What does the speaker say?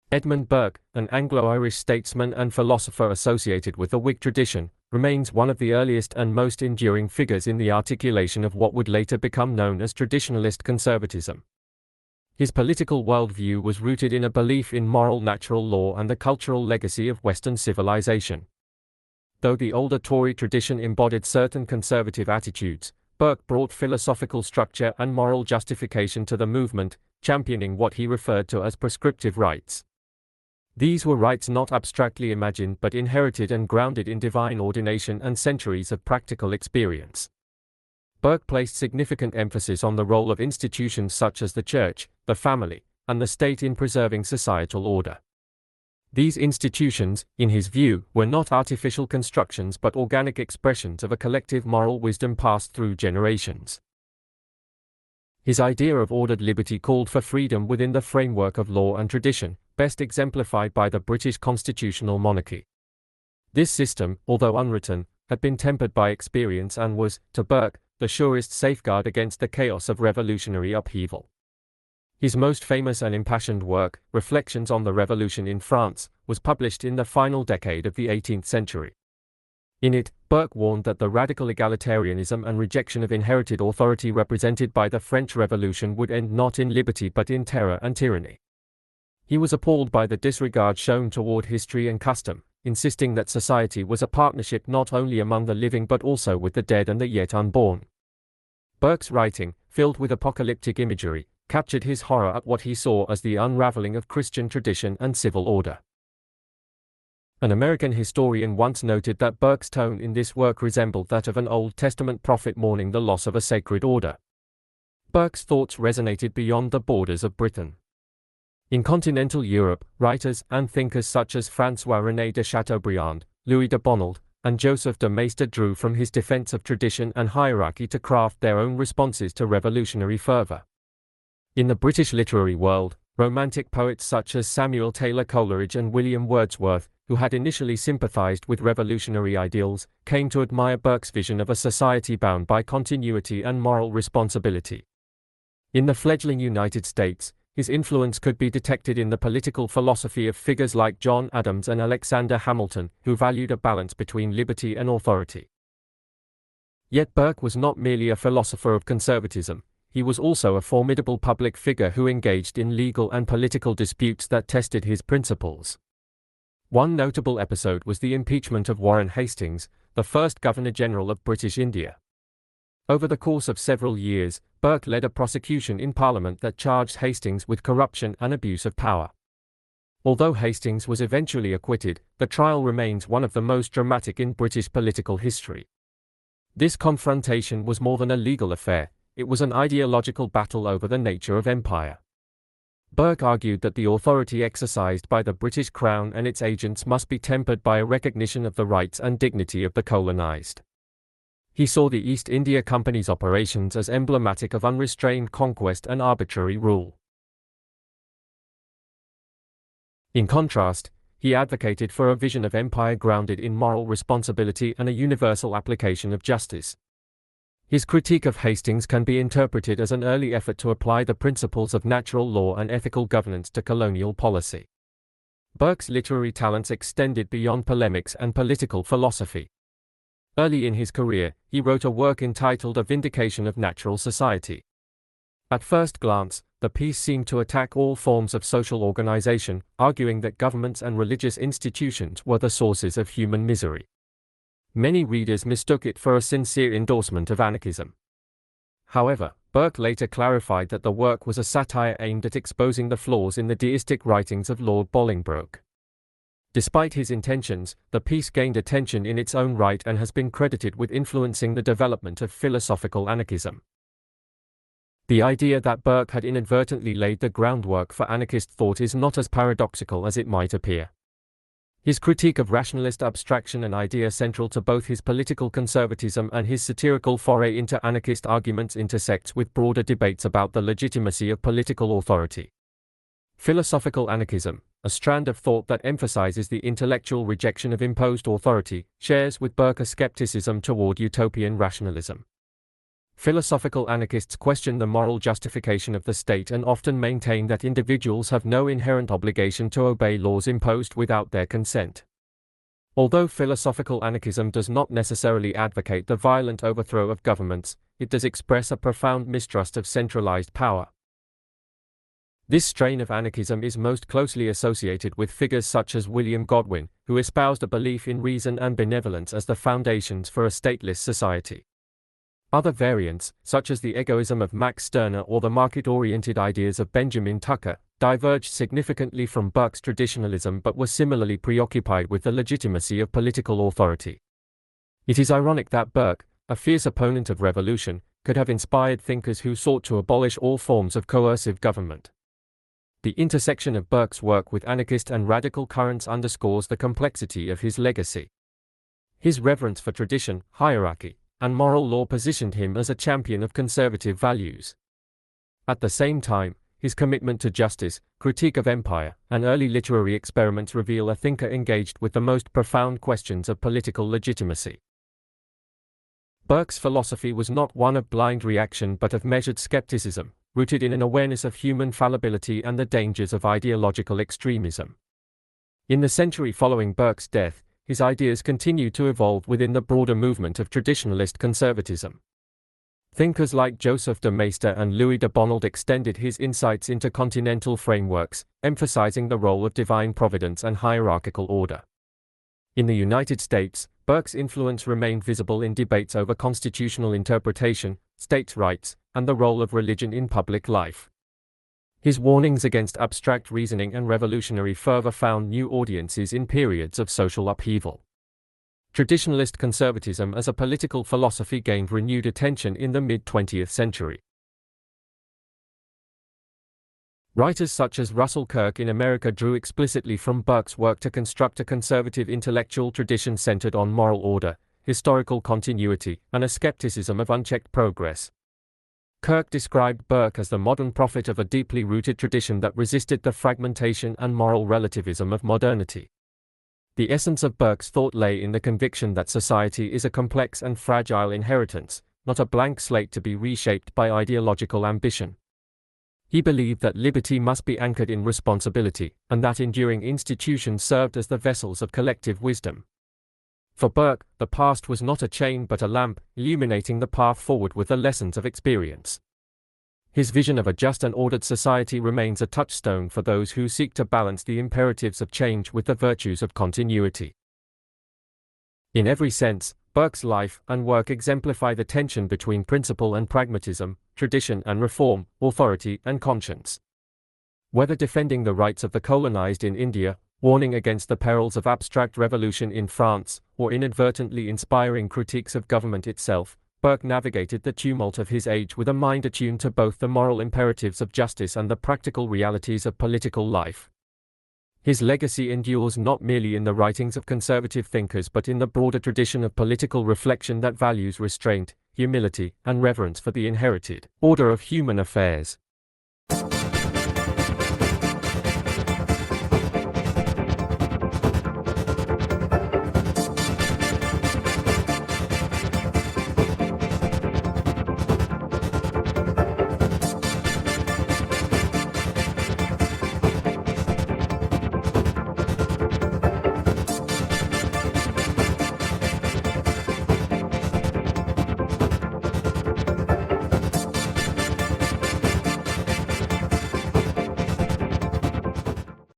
Edmund Burke, an Anglo-Irish statesman and philosopher associated with the Whig tradition, remains one of the earliest and most enduring figures in the articulation of what would later become known as traditionalist conservatism. His political worldview was rooted in a belief in moral natural law and the cultural legacy of Western civilization. Though the older Tory tradition embodied certain conservative attitudes, Burke brought philosophical structure and moral justification to the movement, championing what he referred to as prescriptive rights. These were rights not abstractly imagined but inherited and grounded in divine ordination and centuries of practical experience. Burke placed significant emphasis on the role of institutions such as the church, the family, and the state in preserving societal order. These institutions, in his view, were not artificial constructions but organic expressions of a collective moral wisdom passed through generations. His idea of ordered liberty called for freedom within the framework of law and tradition, best exemplified by the British constitutional monarchy. This system, although unwritten, had been tempered by experience and was, to Burke, the surest safeguard against the chaos of revolutionary upheaval. His most famous and impassioned work, Reflections on the Revolution in France, was published in the final decade of the 18th century. In it, Burke warned that the radical egalitarianism and rejection of inherited authority represented by the French Revolution would end not in liberty but in terror and tyranny. He was appalled by the disregard shown toward history and custom, insisting that society was a partnership not only among the living but also with the dead and the yet unborn. Burke's writing, filled with apocalyptic imagery, captured his horror at what he saw as the unraveling of Christian tradition and civil order. An American historian once noted that Burke's tone in this work resembled that of an Old Testament prophet mourning the loss of a sacred order. Burke's thoughts resonated beyond the borders of Britain. In continental Europe, writers and thinkers such as François-René de Chateaubriand, Louis de Bonald, and Joseph de Maistre drew from his defense of tradition and hierarchy to craft their own responses to revolutionary fervor. In the British literary world, Romantic poets such as Samuel Taylor Coleridge and William Wordsworth, who had initially sympathized with revolutionary ideals, came to admire Burke's vision of a society bound by continuity and moral responsibility. In the fledgling United States, his influence could be detected in the political philosophy of figures like John Adams and Alexander Hamilton, who valued a balance between liberty and authority. Yet Burke was not merely a philosopher of conservatism. He was also a formidable public figure who engaged in legal and political disputes that tested his principles. One notable episode was the impeachment of Warren Hastings, the first Governor-General of British India. Over the course of several years, Burke led a prosecution in Parliament that charged Hastings with corruption and abuse of power. Although Hastings was eventually acquitted, the trial remains one of the most dramatic in British political history. This confrontation was more than a legal affair. It was an ideological battle over the nature of empire. Burke argued that the authority exercised by the British Crown and its agents must be tempered by a recognition of the rights and dignity of the colonized. He saw the East India Company's operations as emblematic of unrestrained conquest and arbitrary rule. In contrast, he advocated for a vision of empire grounded in moral responsibility and a universal application of justice. His critique of Hastings can be interpreted as an early effort to apply the principles of natural law and ethical governance to colonial policy. Burke's literary talents extended beyond polemics and political philosophy. Early in his career, he wrote a work entitled A Vindication of Natural Society. At first glance, the piece seemed to attack all forms of social organization, arguing that governments and religious institutions were the sources of human misery. Many readers mistook it for a sincere endorsement of anarchism. However, Burke later clarified that the work was a satire aimed at exposing the flaws in the deistic writings of Lord Bolingbroke. Despite his intentions, the piece gained attention in its own right and has been credited with influencing the development of philosophical anarchism. The idea that Burke had inadvertently laid the groundwork for anarchist thought is not as paradoxical as it might appear. His critique of rationalist abstraction, an idea central to both his political conservatism and his satirical foray into anarchist arguments, intersects with broader debates about the legitimacy of political authority. Philosophical anarchism, a strand of thought that emphasizes the intellectual rejection of imposed authority, shares with Burke a skepticism toward utopian rationalism. Philosophical anarchists question the moral justification of the state and often maintain that individuals have no inherent obligation to obey laws imposed without their consent. Although philosophical anarchism does not necessarily advocate the violent overthrow of governments, it does express a profound mistrust of centralized power. This strain of anarchism is most closely associated with figures such as William Godwin, who espoused a belief in reason and benevolence as the foundations for a stateless society. Other variants, such as the egoism of Max Stirner or the market-oriented ideas of Benjamin Tucker, diverged significantly from Burke's traditionalism but were similarly preoccupied with the legitimacy of political authority. It is ironic that Burke, a fierce opponent of revolution, could have inspired thinkers who sought to abolish all forms of coercive government. The intersection of Burke's work with anarchist and radical currents underscores the complexity of his legacy. His reverence for tradition, hierarchy, and moral law positioned him as a champion of conservative values. At the same time, his commitment to justice, critique of empire, and early literary experiments reveal a thinker engaged with the most profound questions of political legitimacy. Burke's philosophy was not one of blind reaction but of measured skepticism, rooted in an awareness of human fallibility and the dangers of ideological extremism. In the century following Burke's death, his ideas continued to evolve within the broader movement of traditionalist conservatism. Thinkers like Joseph de Maistre and Louis de Bonald extended his insights into continental frameworks, emphasizing the role of divine providence and hierarchical order. In the United States, Burke's influence remained visible in debates over constitutional interpretation, states' rights, and the role of religion in public life. His warnings against abstract reasoning and revolutionary fervor found new audiences in periods of social upheaval. Traditionalist conservatism as a political philosophy gained renewed attention in the mid-20th century. Writers such as Russell Kirk in America drew explicitly from Burke's work to construct a conservative intellectual tradition centered on moral order, historical continuity, and a skepticism of unchecked progress. Kirk described Burke as the modern prophet of a deeply rooted tradition that resisted the fragmentation and moral relativism of modernity. The essence of Burke's thought lay in the conviction that society is a complex and fragile inheritance, not a blank slate to be reshaped by ideological ambition. He believed that liberty must be anchored in responsibility, and that enduring institutions served as the vessels of collective wisdom. For Burke, the past was not a chain but a lamp, illuminating the path forward with the lessons of experience. His vision of a just and ordered society remains a touchstone for those who seek to balance the imperatives of change with the virtues of continuity. In every sense, Burke's life and work exemplify the tension between principle and pragmatism, tradition and reform, authority and conscience. Whether defending the rights of the colonized in India, warning against the perils of abstract revolution in France, or inadvertently inspiring critiques of government itself, Burke navigated the tumult of his age with a mind attuned to both the moral imperatives of justice and the practical realities of political life. His legacy endures not merely in the writings of conservative thinkers but in the broader tradition of political reflection that values restraint, humility, and reverence for the inherited order of human affairs.